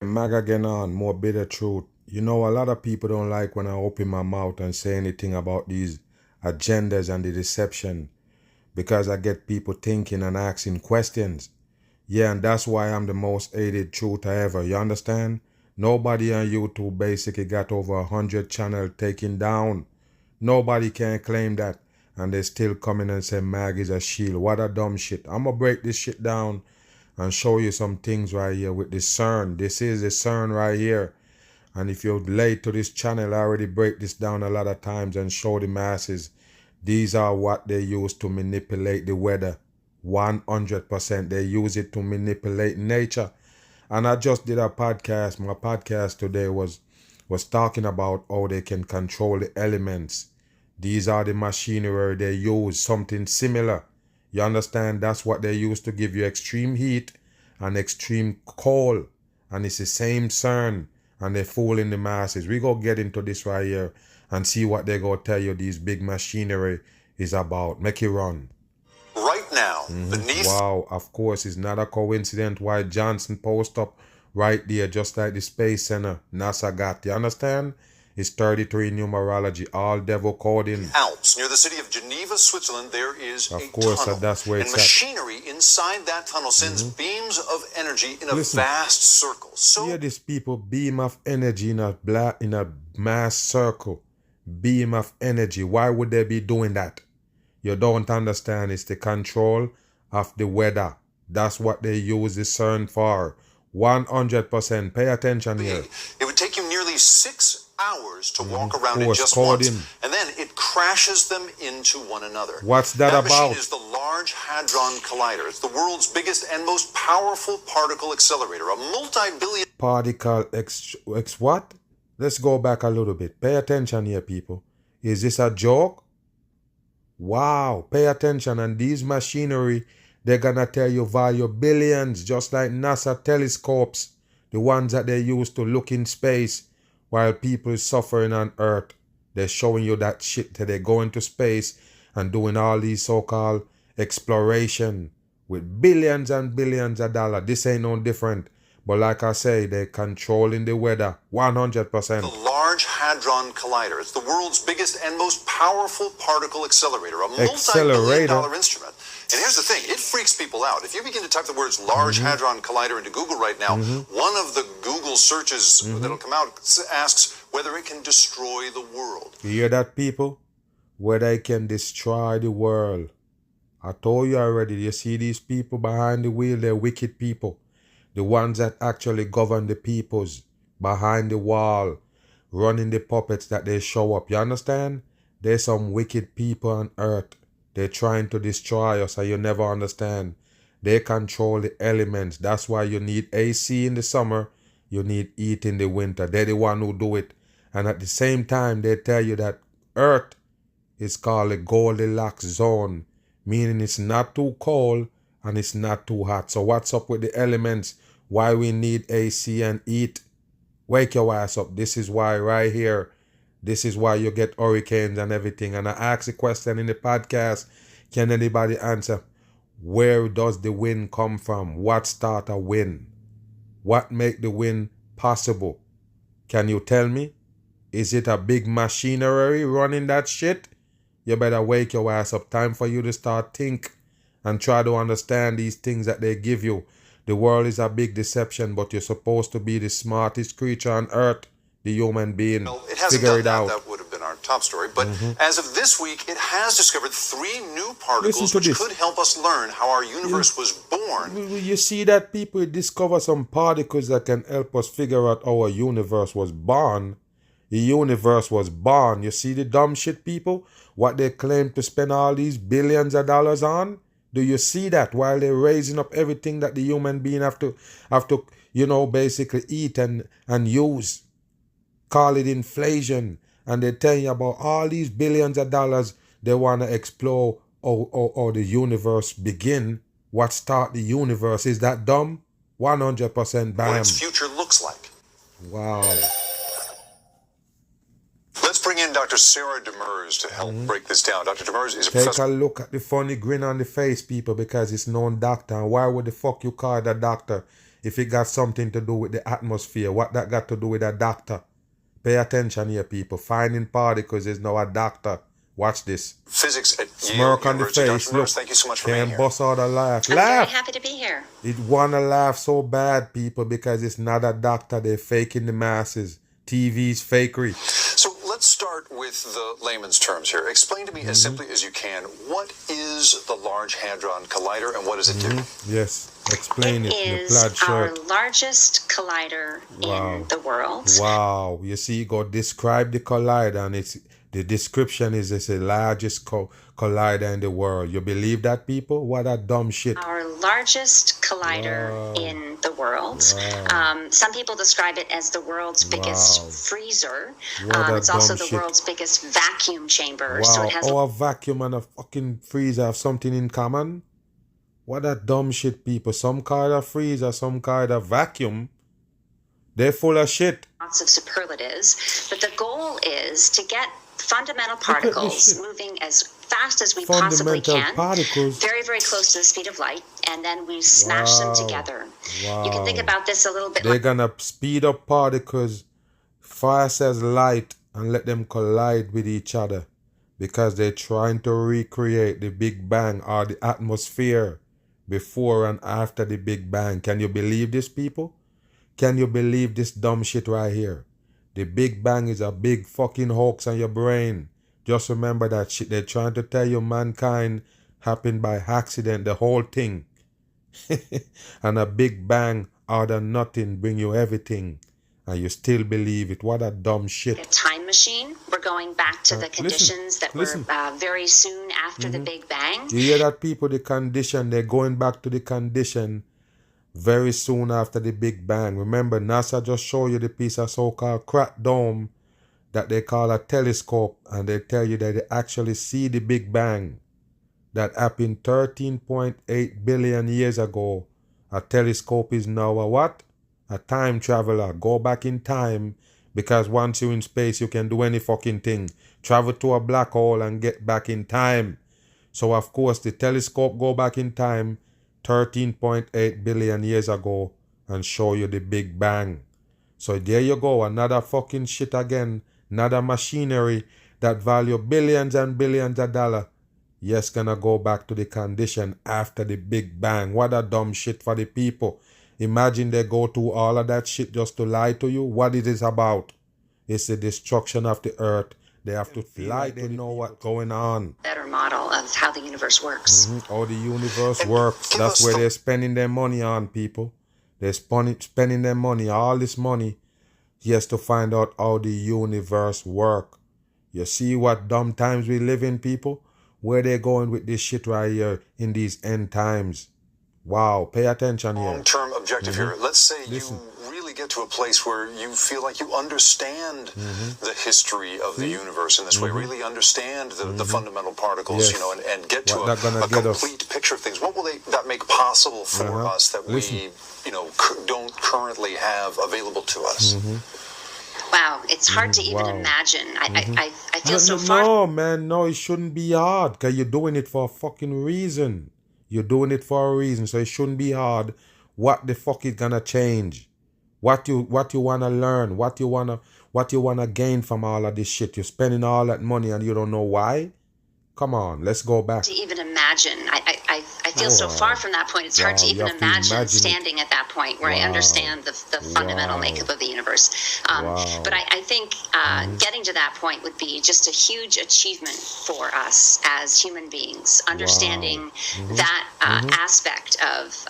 Mag again on more bitter truth. You know, a lot of people don't like when I open my mouth and say anything about these agendas and the deception because I get people thinking and asking questions. Yeah, and that's why I'm the most hated truther ever. You understand? Nobody on YouTube basically got over 100 channels taken down. Nobody can claim that. And they still coming and say Mag is a shield. What a dumb shit. I'm gonna break this shit down and show you some things right here with the CERN. This is the CERN right here. And if you're late to this channel, I already break this down a lot of times and show the masses. These are what they use to manipulate the weather. 100%. They use it to manipulate nature. And I just did a podcast. My podcast today was talking about how they can control the elements. These are the machinery they use, something similar. You understand? That's what they use to give you extreme heat and extreme cold. And it's the same CERN. And they're fooling the masses. We go get into this right here and see what they go tell you these big machinery is about. Make it run. Right now, beneath... Wow, of course, it's not a coincidence why Johnson post up right there, just like the Space Center NASA got. You understand? It's 33 numerology, all devil coding. Alps, near the city of Geneva, Switzerland, there is Of a course, tunnel. that's where and it's at. machinery inside that tunnel sends beams of energy in a vast circle. So Hear this, people, beam of energy in a mass circle. Beam of energy. Why would they be doing that? You don't understand. It's the control of the weather. That's what they use the CERN for. 100%. Pay attention here. it would take you nearly 6 hours to walk around it course, just coding. once, and then it crashes them into one another. What's that about? Machine is the Large Hadron Collider. It's the world's biggest and most powerful particle accelerator, a multi-billion... Particle what? Let's go back a little bit. Pay attention here, people. Is this a joke? Wow. Pay attention. And these machinery, they're gonna tell you value billions, just like NASA telescopes, the ones that they use to look in space while people is suffering on Earth. They're showing you that shit that they go into space and doing all these so-called exploration with billions and billions of dollars. This ain't no different. But like I say, they're controlling the weather 100%. The Large Hadron Collider. It's the world's biggest and most powerful particle accelerator, a multi-billion-dollar instrument. And here's the thing, it freaks people out. If you begin to type the words Large Hadron Collider into Google right now, one of the Google searches that'll come out asks whether it can destroy the world. You hear that, people? Whether it can destroy the world. I told you already, you see these people behind the wheel, they're wicked people. The ones that actually govern the peoples behind the wall, running the puppets that they show up. You understand? There's some wicked people on earth. They're trying to destroy us, and you never understand. They control the elements. That's why you need AC in the summer. You need heat in the winter. They're the one who do it. And at the same time, they tell you that earth is called a Goldilocks zone, meaning it's not too cold and it's not too hot. So what's up with the elements? Why we need AC and heat? Wake your ass up. This is why right here. This is why you get hurricanes and everything. And I asked a question in the podcast. Can anybody answer? Where does the wind come from? What start a wind? What make the wind possible? Can you tell me? Is it a big machinery running that shit? You better wake your ass up. Time for you to start think and try to understand these things that they give you. The world is a big deception, but you're supposed to be the smartest creature on earth, the human being. Well, it hasn't Figure done it that. out. That would have been our top story. But as of this week, it has discovered 3 new particles Listen to which this. could help us learn how our universe was born. You see that people discover some particles that can help us figure out how our universe was born. The universe was born. You see the dumb shit, people? What they claim to spend all these billions of dollars on? Do you see that while they're raising up everything that the human being have to basically eat and use? Call it inflation. And they tell you about all these billions of dollars they want to explore or the universe begin. What start the universe? Is that dumb? 100% bam. What its future looks like. Wow. Let's bring in Dr. Sarah Demers to help break this down. Dr. Demers is a Take professor. a look at the funny grin on the face, people, because it's known doctor. And why would the fuck you call that doctor if it got something to do with the atmosphere, what that got to do with a doctor? Pay attention here, people. Finding particles is now a doctor. Watch this. Physics at Smirk Yale on the University. face. Dr. Look, Norris, thank you so much for being can't here. bust out a laugh. I'm Laugh. very happy to be here. It wanna laugh so bad, people, because it's not a doctor. They're faking the masses. TV's fakery. So let's start with the layman's terms here. Explain to me as simply as you can, what is the Large Hadron Collider and what does it do? Yes, explain it. It The is plaid our shirt. largest collider in the world. Wow. You see, you go describe the collider, and the description is it's the largest collider in the world. You believe that, people? What a dumb shit. Our largest collider in the world. Some people describe it as the world's biggest freezer. It's also the world's biggest vacuum chamber. Wow. So it has a vacuum and a fucking freezer have something in common? What a dumb shit, people. Some kind of freezer, some kind of vacuum. They're full of shit. lots of superlatives. But the goal is to get fundamental particles moving as fast as we possibly can, very, very close to the speed of light, and then we smash them together. You can think about this a little bit. They're gonna speed up particles fast as light and let them collide with each other because they're trying to recreate the Big Bang or the atmosphere before and after the Big Bang. Can you believe this, people? Can you believe this dumb shit right here? The Big Bang is a big fucking hoax on your brain. Just remember that shit. They're trying to tell you mankind happened by accident, the whole thing. And a Big Bang out of nothing bring you everything. And you still believe it. What a dumb shit. A time machine. We're going back to the conditions that were very soon after the Big Bang. You hear that, people? The condition. They're going back to the condition very soon after the Big Bang. Remember, NASA just showed you the piece of so-called crack dome that they call a telescope, and they tell you that they actually see the Big Bang that happened 13.8 billion years ago. A telescope is now a what? A time traveler. Go back in time, because once you're in space, you can do any fucking thing. Travel to a black hole and get back in time. So, of course, the telescope go back in time 13.8 billion years ago and show you the Big Bang. So there you go, another fucking shit again, another machinery that value billions and billions of dollars. Yes, gonna go back to the condition after the Big Bang. What a dumb shit for the people. Imagine they go through all of that shit just to lie to you. What it is about? It's the destruction of the earth. They have to lie to know what's going on. Better model of how the universe works. How the universe works. That's where they're spending their money on, people. They're spending their money, all this money, just to find out how the universe works. You see what dumb times we live in, people? Where they're going with this shit right here in these end times. Wow, pay attention here. Long-term objective here. Let's say you really get to a place where you feel like you understand the history of the universe in this way, really understand the fundamental particles, you know, and get to a complete picture of things. What will that make possible for us that we, you know, don't currently have available to us? Wow, it's hard to even imagine. I feel so far. No, man, no, it shouldn't be hard, because you're doing it for a fucking reason. You're doing it for a reason, so it shouldn't be hard. What the fuck is gonna change? What you wanna learn? What you wanna gain from all of this shit? You're spending all that money and you don't know why? Come on, let's go back. To even imagine, I feel so far from that point. It's hard to even imagine standing at that point where I understand the fundamental makeup of the universe. But I think getting to that point would be just a huge achievement for us as human beings, understanding that aspect of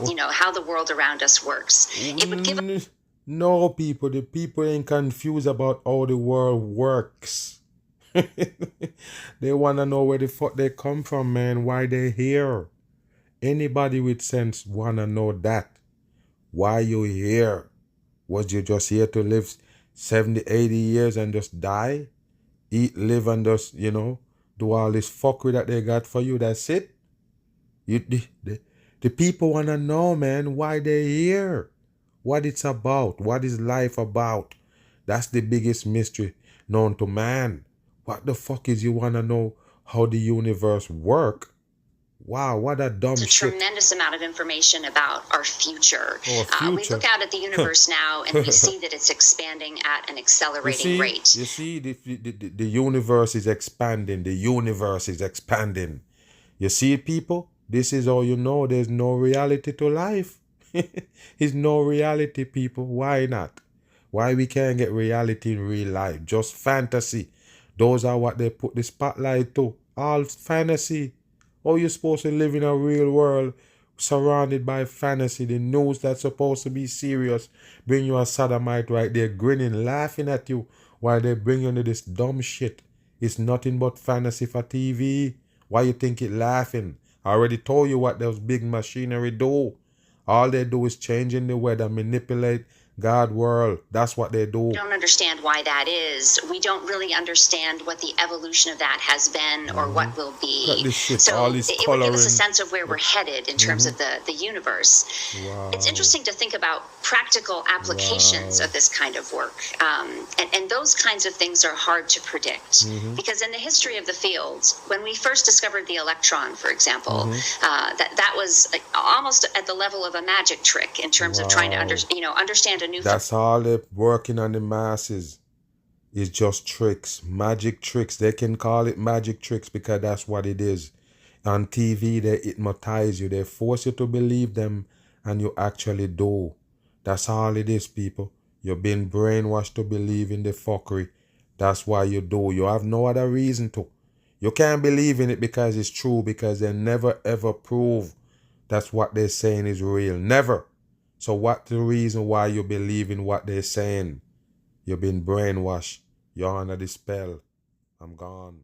you know, how the world around us works. It would give. No, people, the people ain't confused about how the world works. They want to know where the fuck they come from, man. Why they here? Anybody with sense want to know that. Why you here? Was you just here to live 70, 80 years and just die? Eat, live, and just, you know, do all this fuckery that they got for you? That's it? The people want to know, man, why they here. What it's about. What is life about? That's the biggest mystery known to man. What the fuck is you want to know how the universe work? Wow, what a dumb a shit. tremendous amount of information about our future. Our future. We look out at the universe now and we see that it's expanding at an accelerating rate. You see, the universe is expanding. The universe is expanding. You see, people? This is all you know. There's no reality to life. It's no reality, people. Why not? Why we can't get reality in real life? Just fantasy. Those are what they put the spotlight to. All fantasy. How you supposed to live in a real world surrounded by fantasy? The news that's supposed to be serious bring you a sodomite right there grinning, laughing at you while they bring you into this dumb shit. It's nothing but fantasy for TV. Why you think it laughing? I already told you what those big machinery do. All they do is changing the weather, manipulate God world. That's what they do. We don't understand why that is. We don't really understand what the evolution of that has been or what will be. So it would give us a sense of where we're headed in terms of the universe. Wow. It's interesting to think about practical applications of this kind of work. And those kinds of things are hard to predict. Because in the history of the field, when we first discovered the electron, for example, that was almost at the level of a magic trick in terms of trying to understand a new. That's all they're working on the masses. It's just tricks, magic tricks. They can call it magic tricks because that's what it is. On TV, they hypnotize you. They force you to believe them, and you actually do. That's all it is, people. You've been brainwashed to believe in the fuckery. That's why you do. You have no other reason to. You can't believe in it because it's true, because they never ever prove that's what they're saying is real. Never. So what's the reason why you believe in what they're saying? You've been brainwashed. You're under the spell. I'm gone.